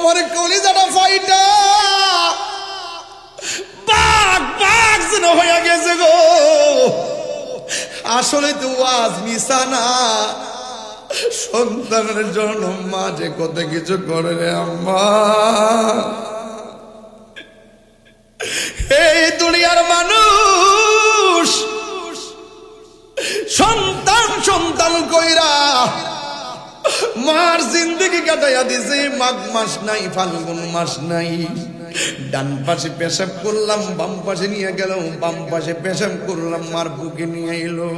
আমার কলিজাটা ফাইটা বাঘ বাঘ যেন হয়ে গেছে গো। আসলে তো ওয়াজ মিশা না, সন্তানের জন্য মা যে কত কিছু করে রে আম্মা। এই দুনিয়ার মানুষ সন্তান সন্তান কইরা মার জিন্দগি কাটাইয়া দিছে। মাঘ মাস নাই, ফাল্গুন মাস নাই, ডান পাশে পেশাব করলাম, বাম পাশে নিয়ে গেল, বাম পাশে পেশাব করলাম, মার বুকে নিয়ে এলো।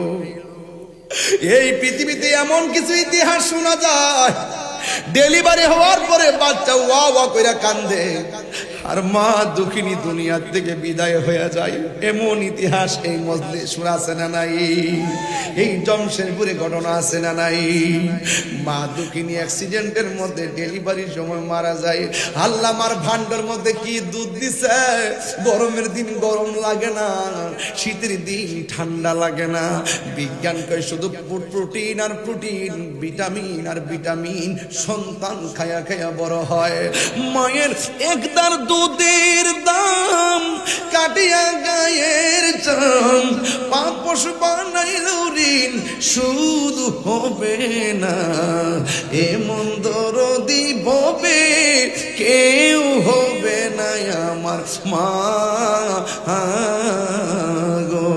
এই পৃথিবীতে এমন কিছু ইতিহাস শোনা যায়, ডেলিভারি হওয়ার পরে বাচ্চা ওয়া ওয়া কইরা কান্দে, আর মা দুঃখিনী দুনিয়ার থেকে বিদায় হয়ে যায়। এমন ইতিহাস এই মজলিস আছে না নাই? এই জমশেদপুরে ঘটনা আছে না নাই? মা দুঃখিনী অ্যাক্সিডেন্টের মধ্যে ডেলিভারির সময় মারা যায়। আল্লাহ মার ভান্ডার মধ্যে কি দুধ দিছে, গরমের দিন গরম লাগে না, শীতের দিন ঠান্ডা লাগে না। বিজ্ঞান কয় শুধু প্রোটিন আর প্রোটিন, ভিটামিন আর ভিটামিন, সন্তান খায়া খায়া বড় হয়। মায়ের একদার দুধের দাম কাটিয়া গায়ের চাম, পাপ পশু বানাইল ঋণ শুধু হবে না, এমন দরদি হবে কেউ হবে না আমার মা গো।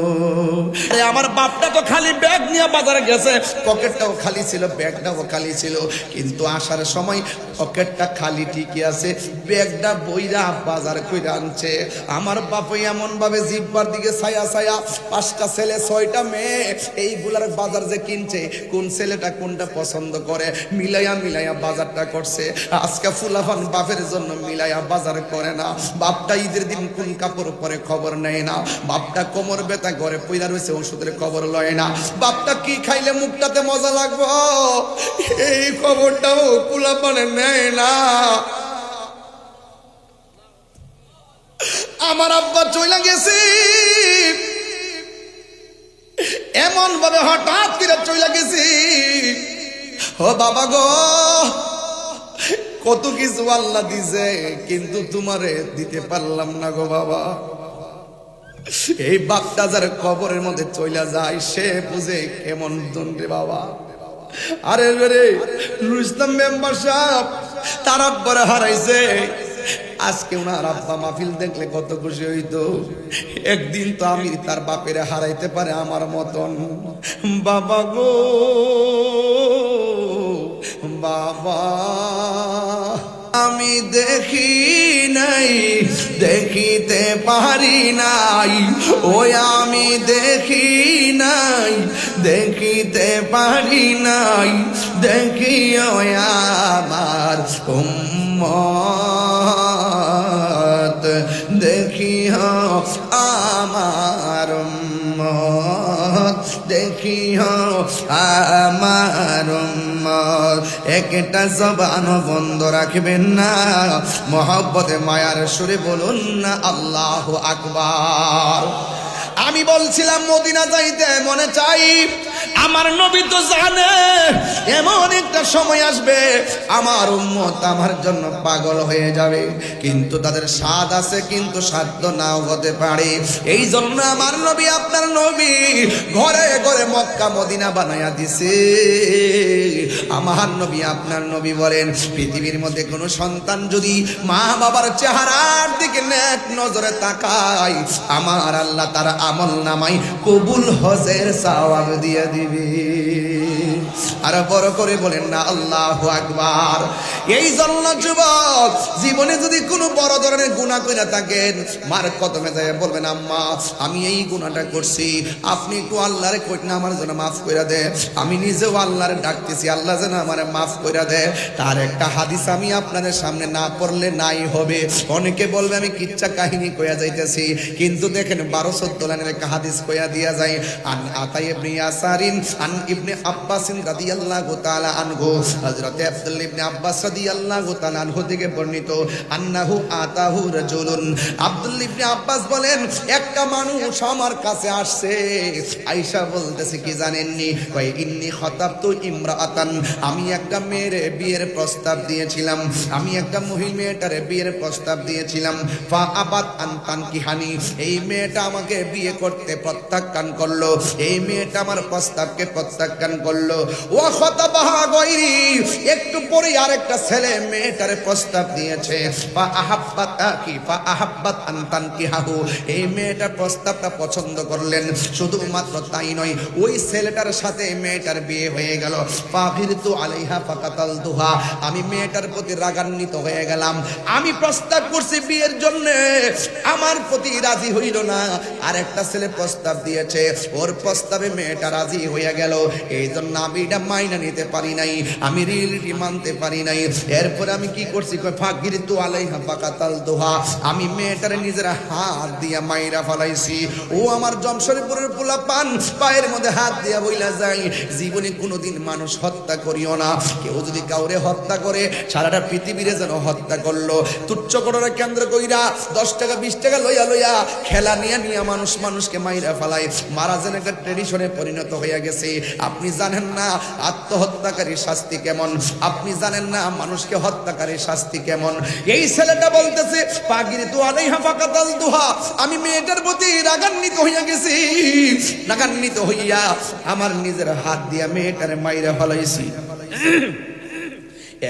আমার বাপটা তো খালি ব্যাগ নিয়ে বাজারে গেছে, পকেটটাও খালি ছিল, ব্যাগটাও খালি ছিল, কিন্তু আসার সময় পকেটটা খালি ঠিকই আছে, ব্যাগটা বইরা বাজার কইরা আনছে। আমার বাপ এমন ভাবে জিব্বার দিকে ছায়া ছায়া, 5টা ছেলে 6টা মেয়ে, এইগুলার বাজার যে কিনছে, কোন ছেলেটা কোনটা পছন্দ করে মিলাইয়া মিলাইয়া বাজারটা করছে। আজকে ফুলাফান বাপের জন্য মিলাইয়া বাজার করে না। বাপটা ঈদের দিন কোন কাপড় পরে খবর নেয় না, বাপটা কোমর ব্যথা ঘরে পইরা রয়েছে ওষুধের খবর লয় না, বাপটা কি খাইলে মুখটাতে মজা লাগবো এই খবরটাও ফুলাফানে নেয় না। আমার আব্বা চইলা গেছে, এমন ভাবে হঠাৎ করে চইলা গেছি, ও বাবা গো কত কিছু আল্লাহ দিছে, কিন্তু তোমারে দিতে পারলাম না গো বাবা। এই বাপটা যার কবরের মধ্যে চইলা যায় সে বুঝে কেমন দণ্ডে বাবা। আরে রে নুরুল ইসলাম মেম্বার সাহেব তার আব্বারে হারাইছে, আজকে ওনার আব্বা মাহফিল দেখলে কত খুশি হইতো। একদিন তো আমি তার বাপেরে হারাইতে পারে আমার মতন। বাবা গো বাবা, আমি দেখি নাই, দেখিতে পারি নাই, ওই আমি দেখি নাই, দেখিতে পারি নাই, দেখিও আমার উম্মত, দেখিও আমার উম্মত, দেখিও আমার উম্মত। একটা জবান বন্ধ রাখবেন না, মহব্বতে মায়ার সুরে বলুন না আল্লাহু আকবার। আমি বলছিলাম মদিনা যাইতে মনে চাই, আমার নবী তো জানে এমন একটা সময় আসবে আমার উম্মত আমার জন্য পাগল হয়ে যাবে, কিন্তু তাদের স্বাদ আছে কিন্তু সাধ্য নাও হতে পারে। এই জন্য আমার নবী আপনার নবী ঘরে ঘরে মক্কা মদিনা বানায়া দিছে। আমার নবী আপনার নবী বলেন, পৃথিবীর মধ্যে কোনো সন্তান যদি মা বাবার চেহারার দিকে নেক নজরে তাকায়, আমার আল্লাহ তার আমল নামাই কবুল হজের সওয়াব দিয়ে দিবে। আর বড় করে বলেন না আল্লাহু আকবার। এই জন্য যুবক জীবনে যদি কোনো বড় ধরনের গুনাহ কইরা থাকেন, মার কদমে যায় বলবেন আম্মা আমি এই গুনাহটা করছি, আপনি একটু আল্লাহরে কইন না আমার জন্য মাফ কইরা দে। আমি নিজেও আল্লাহরে ডাকতেছি আল্লাহ যেন আমারে মাফ কইরা দে। তার একটা হাদিস আমি আপনাদের সামনে না পড়লে নাই হবে। অনেকে বলবে আমি কিচ্ছা কাহিনী কইয়া যাইতেছি, কিন্তু দেখেন 12-14 লাইনের একটা হাদিস কইয়া দিয়া যায়। আন আতা ইবনে ইয়াসারিন আন ইবনে আব্বাসিন রাদিয়াল্লাহু তাআলা আনহু, হযরত আব্দুল্লাহ ইবনে আব্বাস রাদিয়াল্লাহু তাআলা আনহু থেকে বর্ণিত, আন্নাহু আতাহু রাজুলুন, আব্দুল্লাহ ইবনে আব্বাস বলেন একটা মানুষ আমার কাছে আসছে, আয়েশা বলতেছে কি জানেননি, কয় ইন্নী খাতাবতু ইমরাআতান, আমি একটা মেয়ের বিয়ের প্রস্তাব দিয়েছিলাম, আমি একটা মহিলা মেয়েটার বিয়ের প্রস্তাব দিয়েছিলাম, ফা আবাত আন তানকিহানি, এই মেয়েটা আমাকে বিয়ে করতে প্রত্যাখ্যান করলো, এই মেয়েটা আমার প্রস্তাবকে প্রত্যাখ্যান করলো। ওয়া খাতাবাহা গায়রি, একটু পরে আরেকটা ছেলে মেয়েটার প্রস্তাব দিয়েছে, ফা আহাব্বাত আন তানকিহাহু, এই মেয়েটার প্রস্তাবটা পছন্দ করলেন, শুধুমাত্র তাই নয় ওই ছেলেটার সাথে মেয়েটার বিয়ে হয়ে গেল। ফাগিরতু আলাইহা ফাকাতালতুহা, আমি মেয়েটার প্রতি রাগান্বিত হয়ে গেলাম, আমি প্রস্তাব করছি বিয়ের জন্য, আমার প্রতি রাজি হইল না, আর একটা ছেলে প্রস্তাব দিয়েছে, ওর প্রস্তাবে মেয়েটা রাজি হয়ে গেল, এই জন্য আমি এটা মাইনা নিতে পারি নাই, আমি রিয়েলিটি মানতে পারি নাই। এরপরে আমি কি করছি, ফাগিরতু আলাইহা ফাকাতালতুহা, আমি মেয়েটারে নিজের হাত দিয়া মাইরা ফলাইছি। ও আমার জমশরীপুরের পোলা পান, পায়ের মধ্যে হাত দিয়া বইলা যায়, জীবনে কোনোদিন মানুষ হত্যা করিও না, কেউ যদি কাউরে হত্যা করে সারাটা পৃথিবীরে যেন হত্যা করলো, তুচ্ছ করার কেন্দ্র কইরা 10 টাকা 20 টাকা লইয়া লইয়া খেলা নিয়ে নিয়ে মানুষকে মাইরা ফেলায়, মারা যেন একটা ট্রেডিশনে পরিণত হয়ে গেছে। আপনি জানেন না আত্মহত্যাকারীর শাস্তি কেমন, আপনি জানেন না মানুষকে হত্যাকারীর শাস্তি কেমন। এই ছেলেটা বলতেছে ফাগিরতু আলাইহা ফাকাতালতুহা, আমি মেয়েটার প্রতি রাগান্বিত হইয়া গেছি, রাগান্বিত হইয়া আমার নিজের হাত দিয়া মেয়েটারে মাইরা ফলাইছি।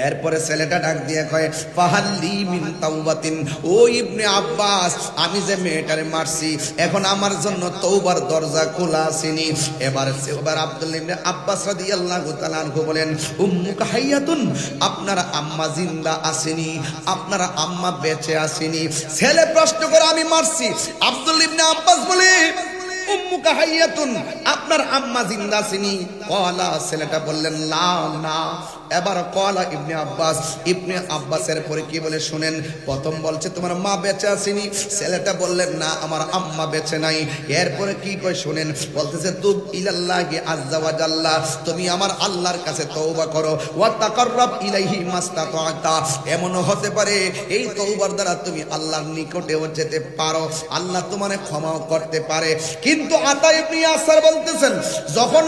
এরপরে ছেলেটা ডাক দিয়ে কয় ফাহাল্লি মিন তাওবাতিন, ও ইবনে আব্বাস, আমি যে মেয়েটারে মারছি এখন আমার জন্য তওবার দরজা খোলা আসেনি। এবার আব্দুল্লাহ ইবনে আব্বাস রাদিয়াল্লাহু তাআলা আনহু বলেন উম্মুকা হাইয়াতুন, আপনার আম্মা জিন্দা আসেনি, আপনার আম্মা বেঁচে আসেনি। ছেলে প্রশ্ন করে আমি মারছি, আব্দুল্লাহ ইবনে আব্বাস বলে উম্মুকা হাইয়াতুন, আপনার আম্মা জিন্দা আসেনি। কলা, ছেলেটা বললেন লা না। এবার কলা ইবনে আব্বাসের পরে কি বলে শুনেন, প্রথম বলছে তোমার মা বেঁচে আসেনি, ছেলেটা বললেন না আমার আম্মা বেঁচে নাই। এরপরে কি কয় শুনেন, বলতেছে তুব ইলাল্লাহি আযজা ওয়া জাল্লা, তুমি আমার আল্লাহর কাছে তওবা করো, ওয়া তাকাররাব ইলাইহি মাস্তাতা, এমনও হতে পারে এই তওবার দ্বারা তুমি আল্লাহর নিকটেও যেতে পারো, আল্লাহ তোমারে ক্ষমাও করতে পারে। কিন্তু আতা ইবনে ইয়াসার বলতেছেন যখন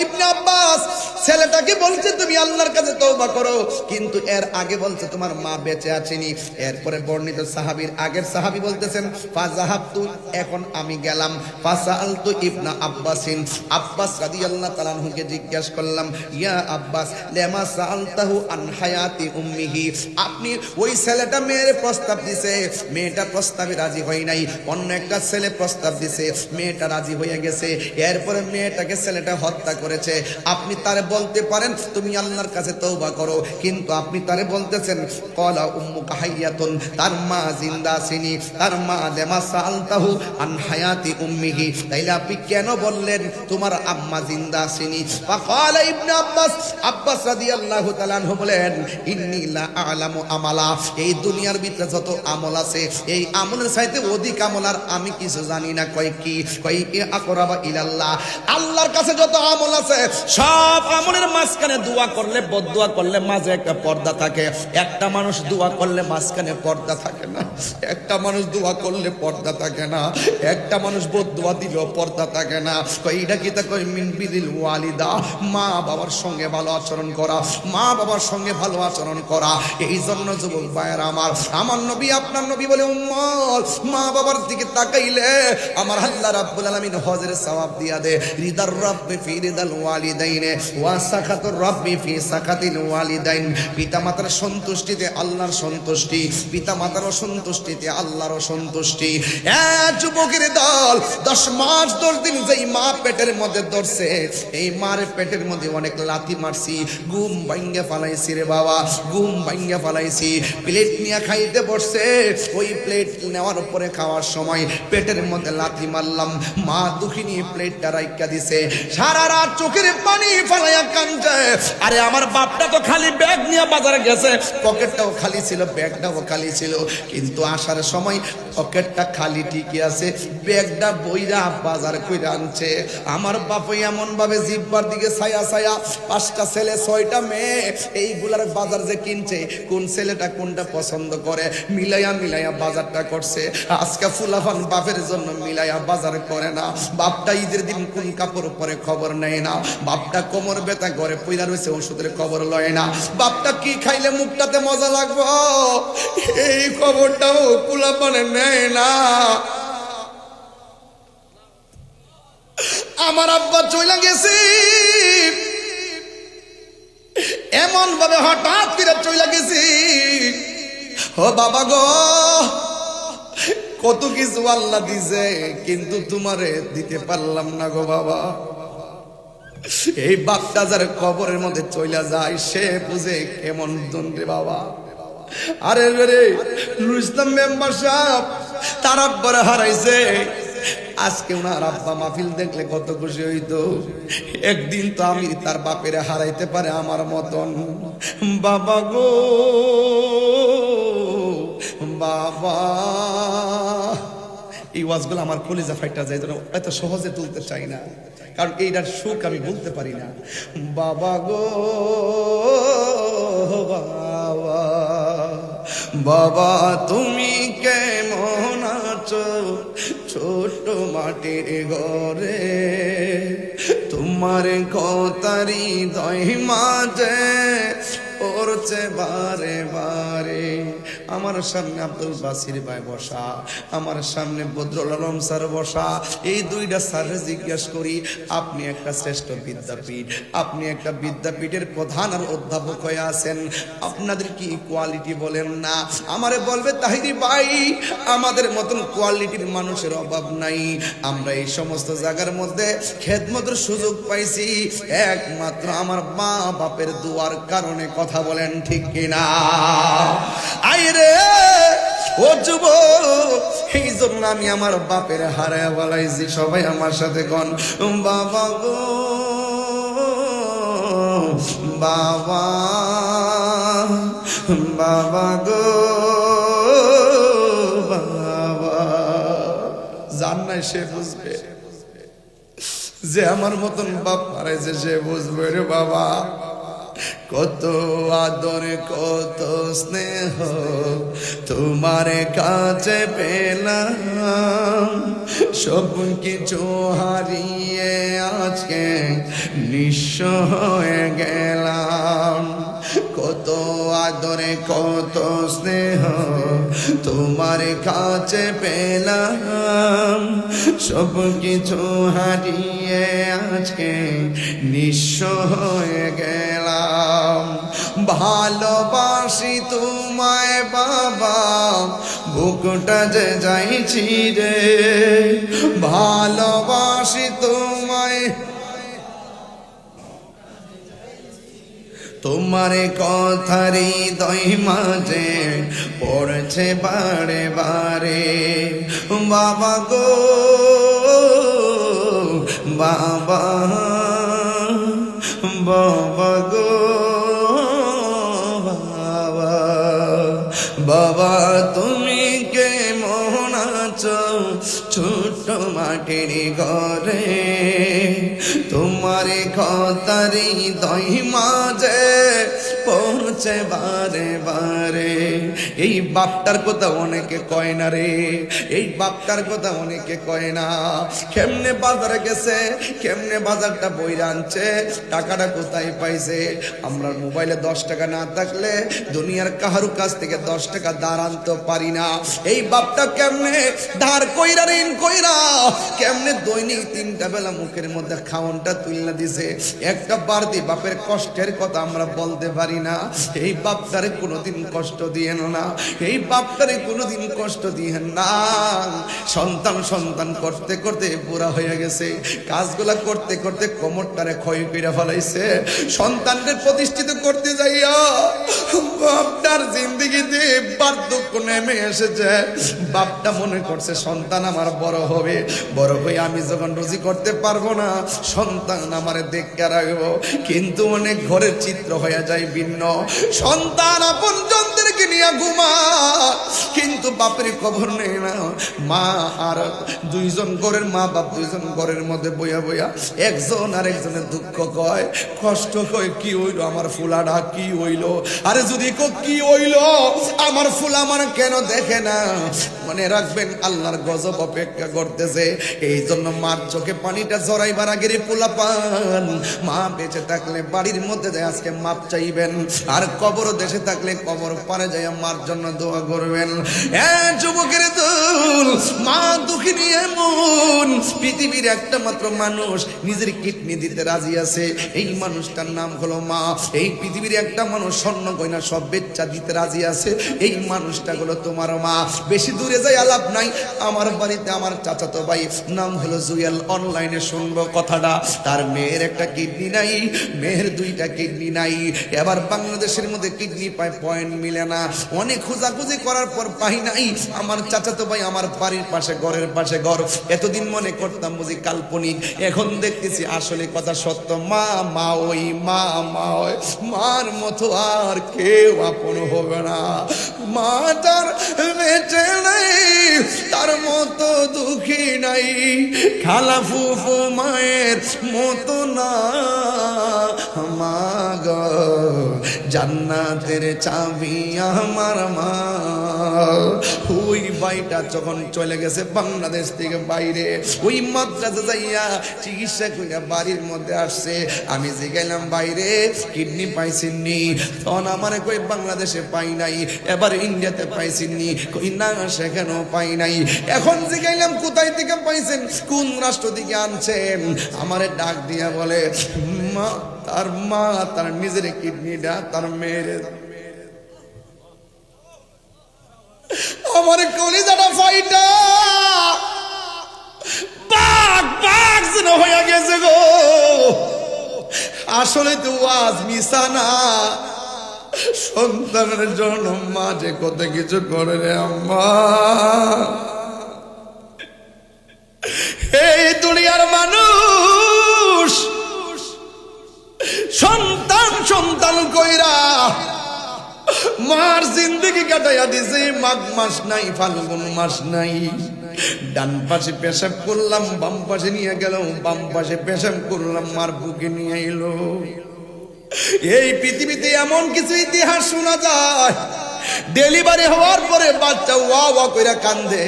ইবনে আব্বাস ছেলেটাকে বলছে তুমি আল্লাহর কাছে তওবা করো, কিন্তু এর আগে বলছে তোমার মা বেঁচে আছেনি। এরপরে বর্ণিত সাহাবীর আগের সাহাবী বলতেছেন ফাযাহাবতু, এখন আমি গেলাম, ফাসালতু ইবনে আব্বাসিন, আব্বাস রাদিয়াল্লাহু তাআলা আনহুকে জিজ্ঞাসা করলাম ইয়া আব্বাস লেমা সাআলতাহু আন হায়াতি উম্মিহি, আপনি ওই ছেলেটা মেয়ের প্রস্তাব দিছে, মেয়েটা প্রস্তাবে রাজি হয় নাই, অন্য একটা ছেলে প্রস্তাব দিছে, মেয়েটা রাজি হয়ে গেছে, এরপরে মেয়েটাকে ছেলেটা হত্যা করেছে, আপনি তারে বলতে পারেন তুমি আল্লাহর কাছে তওবা করো, কিন্তু আপনি তারে বলতেছেন কলা উম্মুকা হাইয়াতুন, তার মা জিন্দা আসেনি, তার মা লেমা সাআলতাহু আন হায়াতি উম্মিহি, তাইলে আপনি কেন বললেন তোমার আম্মা জিন্দা আসেনি? ফাকালা ইবনে আব্বাস রাদিয়াল্লাহু তাআলা আনহু বলেন ইন্নী লা আ'লামু আমালা, এই দুনিয়ার ভিতরে যত আমল আছে এই আমলের চাইতে অধিক আমল আর আমি কিছু জানি না। কয় কি? কয় আকরাবা ইলাল্লাহ, আল্লাহর কাছে যত আমল আছে সব আমলের মাঝখানে দোয়া করলে বদদোয়া করলে মাঝে একটা পর্দা থাকে, একটা মানুষ দোয়া করলে মাঝখানে পর্দা থাকে না, একটা মানুষ দোয়া করলে পর্দা থাকে না, একটা মানুষ বদদোয়া দিলেও পর্দা থাকে না। কই এটা কি? তা কই মিন বিদিল ওয়ালিদা, মা বাবার সঙ্গে ভালো আচরণ করা, মা বাবার সঙ্গে ভালো আচরণ করা। এই জন্য যুবক ভাইয়েরা আমার নবী আপনার নবী বলে উম্মত, মা বাবার দিকে তাকাইলে আমার আল্লাহ রাব্বুল আলামিন হজের সওয়াব দিয়া দে। রিদার রাব্বি ফি রিদাল ওয়ালিদাইনে ওয়া সাখাতুর রাব্বি ফি সাখাতিল ওয়ালিদাইন, পিতা মাতার সন্তুষ্টিতে আল্লাহর সন্তুষ্টি, পিতা মাতার অসন্তুষ্টিতে আল্লাহর অসন্তুষ্টি। যুবকের দল 10 মাস 10 দিন যেই মা পেটের মধ্যে ধরছে, এই মার পেটের মধ্যে অনেক লাথি মারছি, ঘুম ভাঙ্গা ফালাইছি রে বাবা, ঘুম ভাঙ্গা ফালাইছি। প্লেট নিয়ে খাইতে বসছে, ওই প্লেট নেওয়ার পরে খাওয়ার সময় পেটের মধ্যে লাথি মারলাম, মা দুঃখিনী প্লেটটা রাইখা দিছে, সারা রাত চোখের পানি ফালাইয়া কান্দে। আরে আমার বাপটা তো খালি ব্যাগ নিয়ে বাজারে গেছে, পকেটটাও খালি ছিল, ব্যাগটাও খালি ছিল, কিন্তু আসার সময় পকেটটা খালি ঠিকই আছে, ব্যাগটা বইরা বাজার কইরা আনছে। আমার বাপ এমন ভাবে জিব্বার দিকে ছায়া ছায়া, 5টা ছেলে 6টা মেয়ে, এইগুলার বাজার যে কিনছে, কোন ছেলেটা কোনটা পছন্দ করে মিলাইয়া মিলাইয়া বাজারটা করছে। আজকে ফুলাফান বাপের জন্য মিলাইয়া বাজার করে না। বাপটা ঈদের দিন কোন কাপড় পরে খবর নেয় না, বাপটা কোমর ব্যথা ঘরে পইরা রয়েছে ওষুধের খবর লয় না, বাপটা কি খাইলে মুখটাতে মজা লাগবো এই খবরটাও ফুলাফানে নেয় না। আমার আব্বা চলে গেছে এমন ভাবে, হঠাৎ করে চলে গেছি। ও বাবা গো, কত কিছু আল্লাহ দিছে, কিন্তু তোমারে দিতে পারলাম না গো বাবা। এই বাপটা যার কবরের মধ্যে চলে যায় সে বুঝে কেমন দন্ডে বাবা। আরে রে নুরুল ইসলাম মেম্বার সাহেব তার আব্বারে হারাইছে, আজকে ওনার আব্বা মাহফিল দেখলে কত খুশি হইতো। একদিন তো আমি তার বাপের হারাইতে পারে আমার মতন। বাবা গো বাবা, এই ওয়াজগুলো আমার কলিজা ফাইটা যায়, এত সহজে তুলতে চাই না, কারণ এইটার সুখ আমি বলতে পারি না। বাবা গো বাবা, বাবা তুমি কেমন আছো ছোট মাটির ঘরে, তোমার কথারি দই মাঝে পড়ছে বারে বারে। আমার সামনে আব্দুল বাসির ভাই বসা, আমার সামনে বদরুল আলম স্যার বসা। এই দুইটা স্যারের জিজ্ঞেস করি, আপনি একটা শ্রেষ্ঠ বিদ্যাপীঠ, আপনি একটা বিদ্যাপীঠের প্রধান আর অধ্যাপক হয়ে আছেন, আপনাদের কি কোয়ালিটি বলেন না? আমারে বলবে তাহিরি ভাই আমাদের মতন কোয়ালিটির মানুষের অভাব নাই, আমরা এই সমস্ত জায়গার মধ্যে খেদমতের সুযোগ পাইছি একমাত্র আমার মা বাপের দুয়ার কারণে। কথা বলেন ঠিক কিনা? আইরে ও যুবক, এই জন্য আমি আমার বাপের হারায় বলাইছি। সবাই আমার সাথে কোন বাবা গো বাবা, বাবা গো বাবা। জান নাই সে বুঝবে, যে আমার মতন বাপ হারাইছে সে বুঝবে রে বাবা। কত আদর কত স্নেহ তোমার কাছে পেলাম, সব কিছু হারিয়ে আজকে নিঃস্ব হয়ে গেলাম। কত আদরে কত স্নেহ তোমার কাছে পেলাম, সব কিছু হারিয়ে আজকে নিঃস্ব হয়ে গেলাম। ভালোবাসি তোমায় বাবা, বুকটা যে যাইছি রে, ভালোবাসি তোমায়, তোমার কথারি দই মাঝে পড়ছে বারে বারে। বাবা গো বাবা, বাবা গো বাবা, বাবা তুমি কেমন আছো ছোট মাটির ঘরে, তোমার কথারি দই মাঝে পড়ছে বারে বারে। এই বাপটার কথা অনেকে কয় না রে, এই বাপটার কথা অনেকে কয় না। কেমনে বাজারে গেছে, কেমনে বাজারটা বইরা আনছে, টাকাটা কোথায় পাইছে। আমরা মোবাইলে 10 টাকা না থাকলে দুনিয়ার কাহারু কাছ থেকে 10 টাকা ধার আনতে পারি না। এই বাপটা কেমনে ধার কইরা ঋণ কইরা কেমনে দৈনিক 3টা বেলা মুখের মধ্যে খাওনটা তুলনা দিছে। একটা বারদি বাপের কষ্টের কথা আমরা বলতে পারি না। এই বাপটারে কোনোদিন কষ্ট দিয়েন না। না, এই বাপটারে কোনোদিন কষ্ট দিয়েন না। সন্তান সন্তান করতে করতে বুড়া হয়ে গেছে, কাজগুলা করতে করতে কোমরটারে ক্ষয় করে ফেলাইছে। সন্তানকে প্রতিষ্ঠিত করতে যাইয়া বাপটার জিন্দেগিতে বার্ধক্য নেমে এসেছে। বাপটা মনে করছে সন্তান আমার বড় হবে, বড় হয়ে আমি যখন রুজি করতে পারবো না সন্তান আমারে দেখতে রাখবো। কিন্তু অনেক ঘরের চিত্র হয়ে যায় ভিন্ন। সন্তান আপন জনদেরকে নিয়ে ঘুমা, কিন্তু বাপের খবর নেই না। মা আর দুইজন ঘরের মা বাপ দুইজন ঘরের মধ্যে বইয়া বইয়া একজন আর একজনের দুঃখ কয়, কষ্ট কয়, কি হইলো আমার ফুলাডা, কি হইলো? আরে যদি কি হইলো আমার ফুলা আমার কেন দেখে না? মনে রাখবেন আল্লাহর গজব অপেক্ষা করতেছে। এই জন্য মার চোখে পানিটা জড়াইবার আগে পোলা পান, মা বেঁচে থাকলে বাড়ির মধ্যে যায় আজকে মাপ চাইবেন, আর কবর দেশে থাকলে কবর পারে যায় মার জন্য দোয়া করবেন। যুবকের দল, মা দুঃখিনী এমন পৃথিবীর একটা মাত্র মানুষ নিজের কিডনি দিতে রাজি আছে, এই মানুষটার নাম হলো মা। এই পৃথিবীর একটা মানুষ স্বর্ণ গয়না সব বেচ্চা দিতে রাজি আছে, এই মানুষটা হলো তোমার মা। বেশি দূরে যাই আলাপ নাই, আমার বাড়িতে আমার চাচাতো ভাই নাম হলো জুয়েল, অনলাইনে শুনবো কথাটা। তার মেয়ের একটা কিডনি নাই, মেয়ের দুইটা কিডনি নাই। এবার বাংলাদেশের মধ্যে কিডনি পায় পয়েন্ট মিলে না, অনেক খোঁজাখুঁজি করার পর পাই নাই। আমার চাচাতো ভাই আমার বাড়ির পাশে ঘরের পাশে ঘর, এতদিন মনে করতাম বুঝি কাল্পনিক, এখন দেখতেছি আসলে কথা সত্য। মা মা ওই মা মা ওই, মার মতো আর কেউ আপন হবে না। মা তার বেঁচে নেই, তার মতো দুঃখী নাই। খালা ফুফু মায়ের মতো না, মা গো জান্নাতের চাবি আমার মা। ওই ভাইটা যখন চলে গেছে বাংলাদেশ থেকে বাইরে, ওই মাদ্রাসা যাইয়া চিকিৎসা কইরা বাড়ির মধ্যে আসছে। আমি জিগাইলাম বাইরে কিডনি পাইছেননি? তখন আমার কই বাংলাদেশে পাই নাই। এবার ইন্ডিয়াতে পাইছেননি? কই না সেখানেও পাই নাই। এখন জিগাইলাম কোথায় থেকে পাইছেন, কোন রাষ্ট্র থেকে আনছেন? আমারে ডাক দিয়া বলে মা তার নিজের কিডনিটা তার মেয়ের। আমার কলিজাটা ফাইটা বাঘ বাঘ যেন হয়ে গেছে গো। আসলে তো ওয়াজ মিশা না, সন্তানের জন্য মা যে কত কিছু করে রে আম্মা। এই দুনিয়ার মানুষ সন্তান সন্তান কইরা মার জিন্দগি কাটাইয়া দিছে। মাঘ মাস নাই, ফাল্গুন মাস নাই। ডান পাশে পেশাব করলাম, বাম পাশে নিয়ে গেল, বাম পাশে পেশাব করলাম, মার বুকে নিয়ে এলো। এই পৃথিবীতে এমন কিছু ইতিহাস শোনা যায়, ডেলিভারি হওয়ার পরে বাচ্চা ওয়া ওয়া কইরা কান্দে,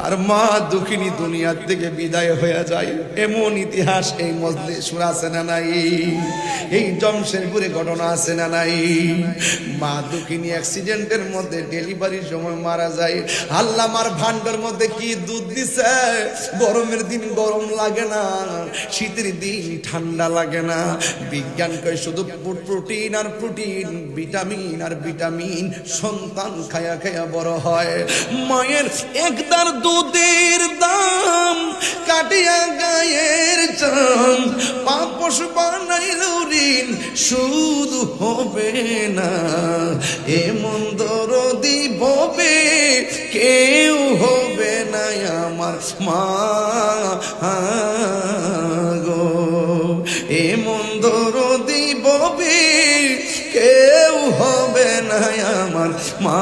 আর মা দুঃখিনী দুনিয়ার থেকে বিদায় হয়ে যায়। এমন ইতিহাস এই মজলিস আছে না নাই? এই জমশেদপুরে ঘটনা আছে না নাই? মা দুঃখিনী অ্যাক্সিডেন্টের মধ্যে ডেলিভারির সময় মারা যায়। আল্লাহ মার ভান্ডার মধ্যে কি দুধ দিছে, গরমের দিন গরম লাগে না, শীতের দিন ঠান্ডা লাগে না। বিজ্ঞান কয় শুধু প্রোটিন আর প্রোটিন, ভিটামিন আর ভিটামিন সন্তান খায়া খায়া বড় হয়। মায়ের একদার দুধের দাম কাটিয়া গায়ের চাম, পাপ পশু বানাইল ঋণ শুধু হবে না। এমন দরদি হবে কেউ হবে না আমার মা গো। এমন দরদি হবে কেউ হবে না আমার মা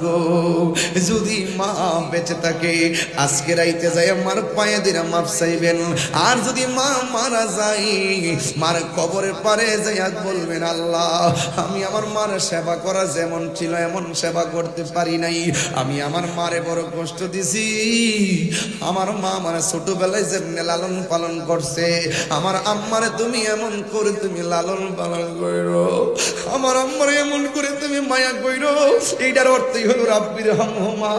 গো। যদি মা বেঁচে থাকে আজকে রাইতে যায় আমার পায়ে দিরা মাপ চাইবেন। আর যদি মা মারা যায় মার কবরের পারে যাইয়া বলবেন আল্লাহ আমি আমার মার সেবা করা যেমন ছিল এমন সেবা করতে পারি নাই, আমি আমার মারে বড় কষ্ট দিছি। আমার মা আমার ছোটবেলায় যেমনি লালন পালন করছে, আমার আম্মারে তুমি এমন করে তুমি লালন পালন করো, আমার আম্মারে এমন করে তুমি মায়া কইরো। এইটার অর্থই হলো রাব্বির হামহুমা।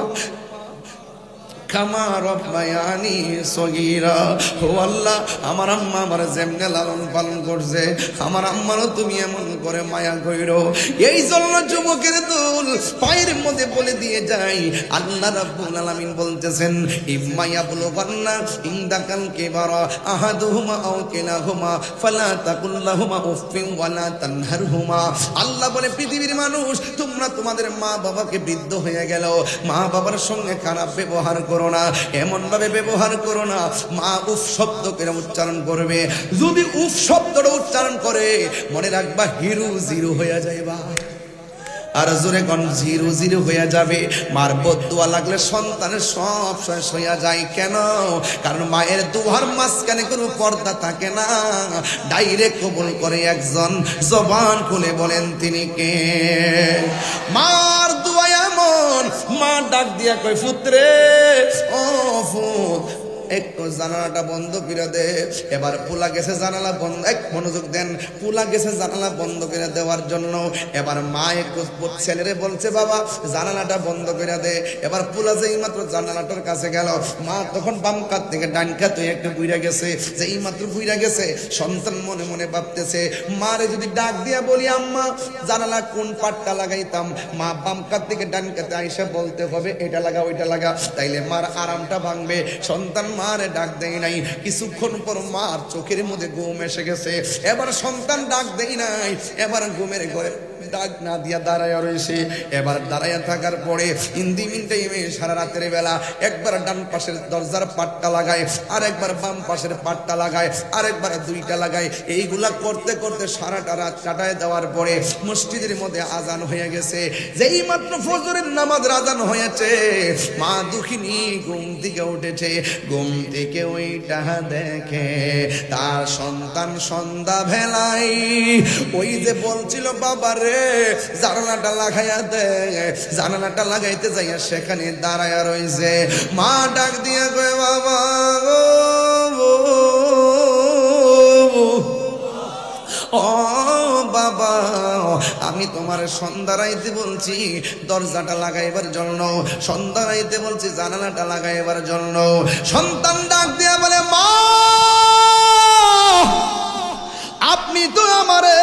কামা রব্বায়ানি সগীরা। ও আল্লাহ, আমার আম্মা আমার যেমনে লালন পালন করছে, আমার আম্মারও তুমি এমন করে মায়া কইরো। এই জন্য যুবকের দল পায়ের মধ্যে বলে দিয়ে যাই, আল্লাহ রাব্বুল আলামিন বলতেছেন, ইম্মা ইয়াবলুগান্না ইনদাকাল কিবারা আহাদুহুমা আও কিলাহুমা ফালা তাকুল লাহুমা উফফিন ওয়ালা তানহারহুমা। আল্লাহ বলে, পৃথিবীর মানুষ, তোমরা তোমাদের মা বাবাকে বৃদ্ধ হয়ে গেল, মা বাবার সঙ্গে খারাপ ব্যবহার করো না, এমন ভাবে ব্যবহার করো না মা উফ শব্দ করে উচ্চারণ করবে। যদি উফ শব্দটা উচ্চারণ করে, মনে রাখবা হিরো জিরো হয়ে যাইবা। আর জোরে কোন জিরো জিরো হয়ে যাবে। মার বদদুয়া লাগলে সন্তানের সব শেষ হইয়া যায়। কেন? কারণ মায়ের দুয়ার মাঝখানে কোনো পর্দা থাকে না, ডাইরেক্ট কবুল করে একজন। জবান খুলে বলেন তিনি কে? মার দুয়া এমন, মা ডাক দিয়া কই, পুত্রে ও ফুত, একটু জানালাটা বন্ধ করে দে। এবার পোলা গেছে জানালা বন্ধ, এক মনোযোগ দেন, পোলা গেছে জানালা বন্ধ করে দেওয়ার জন্য। এবার মা একটু ছেলেরে বলছে, বাবা জানালাটা বন্ধ করে দে। এবার পোলা যেই মাত্র জানালাটার কাছে গেল, মা তখন বাম কাত থেকে ডান কাত একটু বুইরা গেছে। যেই মাত্র বুইরা গেছে, সন্তান মনে মনে ভাবতেছে, মারে যদি ডাক দিয়া বলি, আম্মা জানালা কোন পাটটা লাগাইতাম, মা বাম কাত থেকে ডান কাতে আইসা বলতে হবে এটা লাগা ওইটা লাগা, তাইলে মার আরামটা ভাঙবে। সন্তান মারে ডাক দেয় নাই। কিছুক্ষণ পর মার চোখের মধ্যে ঘুম এসে গেছে। এবার সন্তান ডাক দেয় নাই, এবার ঘুমের ঘরে ডাক না দিয়া দাঁড়াইয়া রয়েছে। এবার দাঁড়াইয়া থাকার পরে হিন্দি টাইমে সারা রাতের বেলা একবার ডান পাশের দরজার পাটটা লাগায়, আর একবার বাম পাশের পাটটা লাগায়, আর একবার দুইটা লাগায়। এইগুলা করতে করতে সারাটা রাত কাটায় দেওয়ার পরে মসজিদের মধ্যে আজান হয়ে গেছে। যেই মাত্র ফজরের নামাজের আজান হয়েছে, মা দুঃখিনী ঘুম থেকে উঠেছে। ঘুম থেকে ওইটা দেখে তার সন্তান সন্ধ্যা বেলায় ওই যে বলছিল, বাবারে জানালাটা লাগাইয়া দে, জানালাটা লাগাইতে যাইয়া সেখানে দাঁড়াইয়া রয়েছে। মা ডাক দিয়া কয়, বাবা ও বাবা, আমি তোমার সন্ধ্যা রাইতে বলছি দরজাটা লাগাইবার জন্য, সন্ধ্যা রাইতে বলছি জানালাটা লাগাইবার জন্য। সন্তান ডাক দিয়া বলে, মা আপনি তো আমারে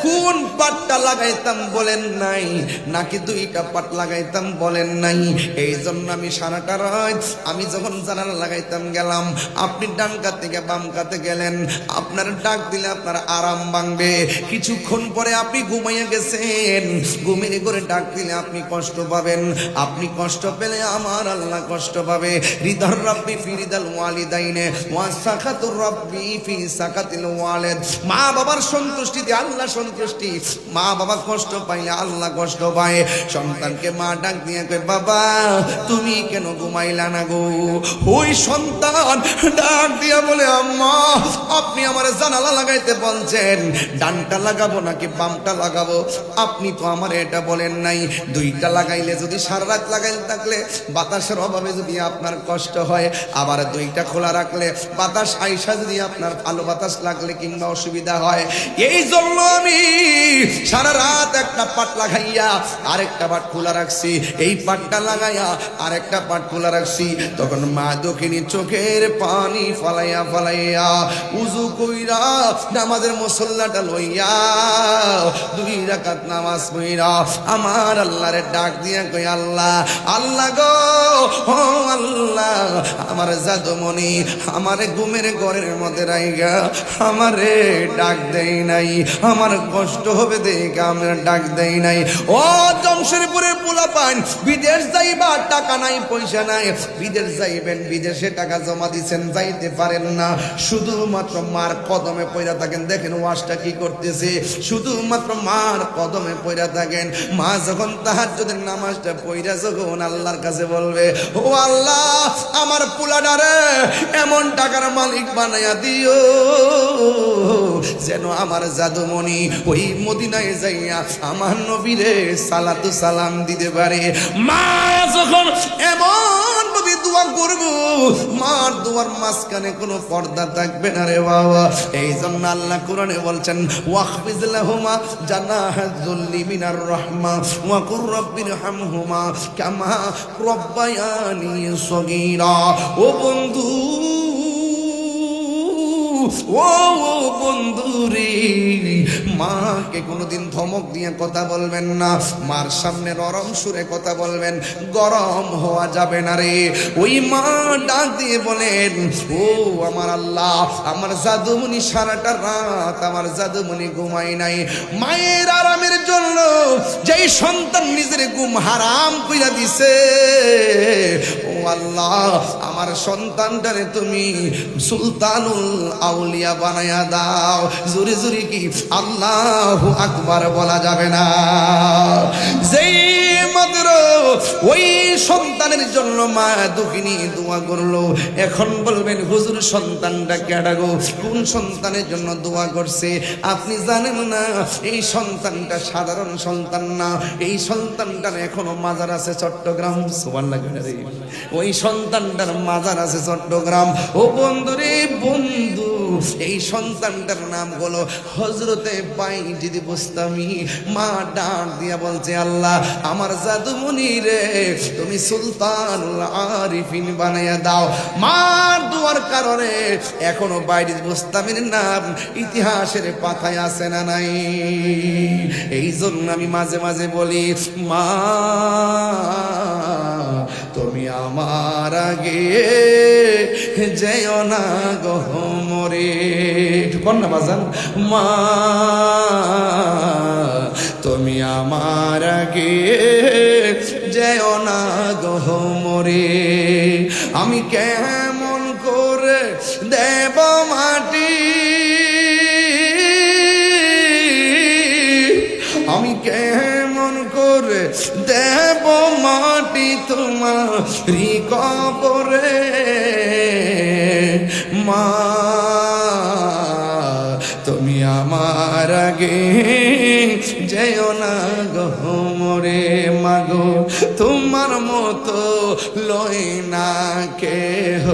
কোন পাটটা লাগাইতাম বলেন নাই, নাকি দুইটা পাট লাগাইতাম বলেন নাই। এই জন্য আমি সারাটা রাত আমি যখন জানালা লাগাইতাম গেলাম, আপনি ডান কাত থেকে বাম কাতে গেলেন। আপনার ডাক দিলে আপনার আরাম ভাঙবে। কিছুক্ষণ পরে আপনি ঘুমাইয়া গেছেন, ঘুমের করে ডাক দিলে আপনি কষ্ট পাবেন। আপনি কষ্ট পেলে আমার আল্লাহ কষ্ট পাবে। রিদার রাব্বি ফি রিদাল ওয়ালিদাইনে ওয়া সাকাতুর রাব্বি ফি সাকাতিল ওয়ালিদ। মা বাবার সন্তুষ্টিতে আল্লাহ সন্তুষ্টি, মা বাবা কষ্ট পাইলে আল্লাহ কষ্ট পায়। সন্তানকে মা ডাক দিয়ে কয়, বাবা তুমি কেন ঘুমাইলা না গো? ওই সন্তান ডাক দিয়া বলে, আম্মা আপনি আমার জানালা লাগাইতে বলছেন, ডানটা লাগাবো নাকি বামটা লাগাবো? আপনি তো আমার এটা বলেন নাই। দুইটা লাগাইলে যদি সারা রাত লাগাইলে থাকলে বাতাসের অভাবে যদি আপনার কষ্ট হয়, আবার দুইটা খোলা রাখলে বাতাস আইসা যদি আপনার ভালো বাতাস লাগলে কিংবা অসুবিধা হয়। এই জন্য আমি সারা রাত একটা পাট লাগাইয়া আরেকটা পাট খোলা রাখছি, এই পাটটা লাগাইয়া আরেকটা পাট খোলা রাখছি। তখন মা দক্ষিণী চোখের পানি ফালাইয়া ফালাইয়া উজু কইরা নামাজের মুসল্লাটা লইয়া 2 রাকাত নামাজ পড়া আমার আল্লাহরে ডাক দিয়া কই, আল্লাহ আল্লাহ গো, ও আল্লাহ আমার জাদুমণি আমারে ঘুমের ঘরের মধ্যে রাইগা আমারে ডাক দেই নাই, আমার কষ্ট হবে দেখে আমরা ডাক দেই নাই। ও জমশেরপুরের পোলাপান, বিদেশ যাইবা টাকা নাই পয়সা নাই, বিদেশ যাইবেন, বিদেশে টাকা জমা দিচ্ছেন, যাইতে পারেন না, শুধুমাত্র মার কদমে পয়রা থাকেন। দেখেন ওয়াজটা কি করতেছে, শুধুমাত্র মার কদমে পয়রা থাকেন। মা যখন তাহাজ্জুদের নামাজটা পয়রা যখন আল্লাহর কাছে বলবে, ও আল্লাহ আমার পোলাডারে এমন টাকার মালিক বানাইয়া দিও যেন আমার জাদুমণি ওই মদিনায় যাইয়া আমার নবীরে সালাতু সালাম দিতে পারে। মা যখন এমন আমি দোয়া করব, মার দোয়ার মাঝখানে কোনো পর্দা থাকবে না রে বাবা। এই জন্য আল্লাহ কোরআনে বলছেন ওয়াখফিজ লাহুমা জানাহাযুল্লি মিনার রাহমা ওয়া কুর রাব্বিরহামহুমা কামা রাব্বায়ানি সগীরা। ও বন্ধু, ও বন্ধু রে, মাকে কোনোদিন ধমক দিয়ে কথা বলবেন না, মার সামনে নরম সুরে কথা বলবেন, গরম হওয়া যাবে না রে। ওই মা ডাক দিয়ে বলেন, ও আমার আল্লাহ, আমার জাদুমণি সারাটা রাত আমার জাদুমণি ঘুমাই নাই, মায়ের আরামের জন্য যেই সন্তান নিজের ঘুম হারাম কইরা দিছে, ও আল্লাহ আমার সন্তানটারে তুমি সুলতানুল আউলিয়া বানায়া দাও। জোরে জোরে কি আল্লাহু আকবার বলা যাবে না? যেই মাত্র ওই সন্তানের জন্য মা দুঃখিনী দোয়া করলো, এখন বলবেন হুজুর সন্তানটা কেডা গো, কোন সন্তানের জন্য দোয়া করছে? আপনি জানেন না এই সন্তানটা সাধারণ সন্তান না, এই সন্তানটার এখনো মাজার আছে চট্টগ্রাম। সুবহানাল্লাহ। ওই সন্তানটার মাজার আছে চট্টগ্রাম। ও বন্ধু রে বন্ধু, এই সন্তানটার নাম হলো হযরতে বাইজিদ বুস্তামি। মা ডাক দিয়া বলছে, আল্লাহ আমার জাদুমণি রে তুমি সুলতানুল আরিফিন বানাইয়া দাও। মার দুয়ার কারণে এখনো বাইজিদ বুস্তামির নাম ইতিহাসের পাতায় আছে না নাই? এই জন্য আমি মাঝে মাঝে বলি, মা তুমি আমার আগে যেও না গো মরে। কন্যা বাজান, মা তুমি আমার আগে যেও না গো মরে। আমি কেমন করে দেব মাটি, আমি কেমন করে দেব মাটি তোমারি কবরে। মা তুমি আমার আগে যেও না গো মরে। মাগো তোমার মতো লই না কেহ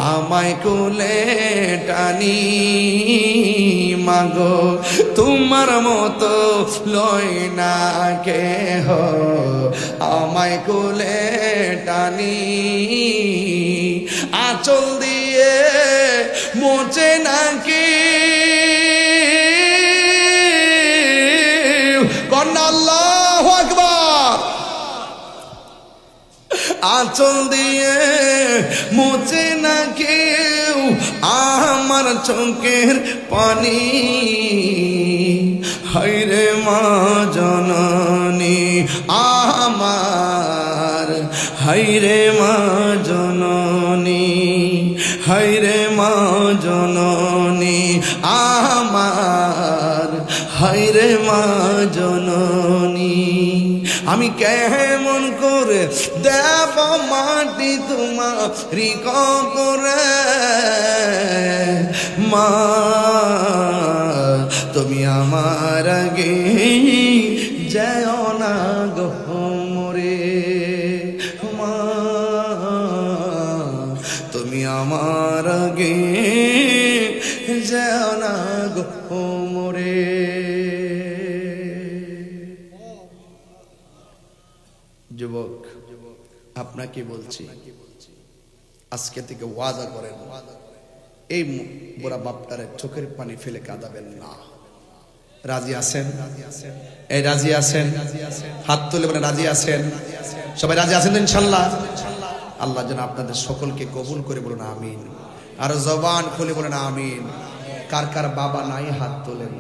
আমায় কোলে টানি, মাগো তোমার মতো লই না কেহ আমায় কোলে টানি। আঁচল দিয়ে মোচে নাকি কন্যা, আল্লাহু আকবার। আঁচল দিয়ে মোচে না কেউ আমার চোখের পানি। হায়রে মা জননী আমার, হায়রে মা জননী, হায়রে মা জননী আমার, হায়রে মা জননী। আমি কেমন করে দেব মাটি তোমারি কবরে। মা তুমি আমার আগে যেও না গো মরে। মা তুমি আমার আগে যেও না গো মরে। যুবক, আপনাকে বলছি, আজকে থেকে ওয়াদা করেন, এই বুড়া বাপটারে চোখের পানি ফেলে কাঁদাবেন না। রাজি আছেন? এই রাজি আছেন? হাত তুলে বলেন রাজি আছেন। সবাই রাজি আছেন তো ইনশাল্লাহ? আল্লাহ যেন আপনাদের সকলকে কবুল করে বলুন আমিন। আর জবান খুলে বলেন আমিন। কার কার বাবা নাই হাত তোলেন।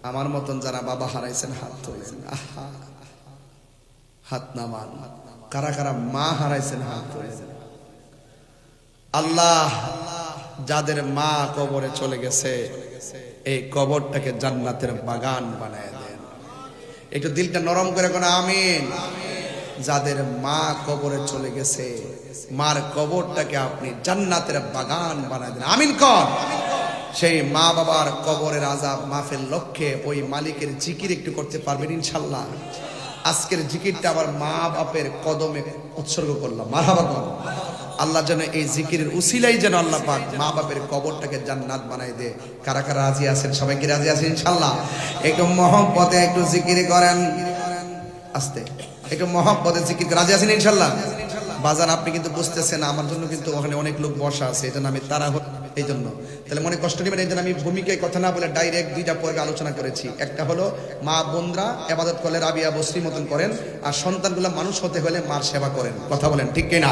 আমার মতন যারা বাবা হারাইছেন হাত তোলেন। আহা, হাত নামান। কারা কারা মা হারাইছেন হাত তোলেন। আল্লাহ যাদের মা কবরে চলে গেছে, এই কবরটাকে জান্নাতের বাগান বানায় দেন। একটু দিলটা নরম করে কোন আমিন। যাদের মা কবরে চলে গেছে, মার কবরটাকে আপনি জান্নাতের বাগান বানায় দেন। আমিন কর। সেই মা বাবার কবরের আযাব মাফের লক্ষ্যে ওই মালিকের জিকির একটু করতে পারবেন ইনশাল্লাহ? আজকের জিকিরটা আবার মা বাপের কদমে উৎসর্গ করলাম। মারহাবা বলো। আল্লাহ যেন এই জিকিরের উসিলাই যেন আল্লাহ পাক মা বাপের কবরটাকে জান্নাত বানাই দে। কারা কারা রাজি আছেন? সবাই কি রাজি আছেন ইনশাআল্লাহ? একটু মহব্বতে একটু জিকির করেন, আস্তে একটু মহব্বতে জিকির রাজি আছেন ইনশাআল্লাহ? বাজার আপনি কিন্তু বুঝতেছেন, আমার জন্য কিন্তু ওখানে অনেক লোক বসা আছে, এই জন্য আমি তারা এই জন্য তাহলে মনে কষ্ট নেবেন। এই জন্য আমি ভূমিকায় কথা না বলে ডাইরেক্ট দুইটা পর্বে আলোচনা করেছি। একটা হলো মা বোনরা ইবাদত করলে রাবিয়া বসরি মতন করেন, আর সন্তানগুলো মানুষ হতে হলে মার সেবা করেন। কথা বলেন ঠিক কিনা?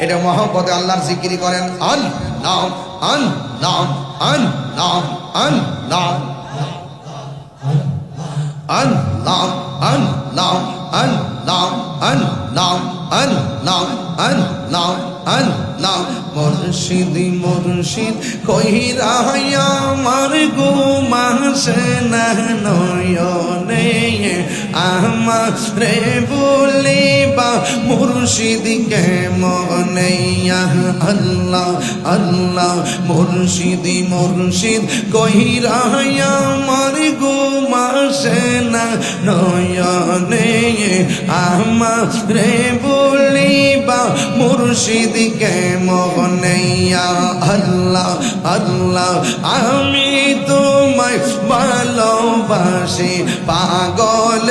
এটা মহব্বতে আল্লাহর জিকিরি করেন। আন নাম আন নাম আন নাম আন নাম আন নাম আন নাম আন নাম আন নাম আন নাম আন নাম আন নাম মুর্শিদি মুর্শিদ কইরা আমার ঘুমাসে না নয়নে আমার রে বলিবা মুর্শিদিকে মনে আল্লাহ আল্লাহ মুর্শিদি মুর্শিদ কইরা আমার ঘুমাসে না নয়নে আমার রে বলিবা মুর্শিদকে মনে আল্লাহ আল্লাহ আমি তোমায় ভালোবাসি পাগল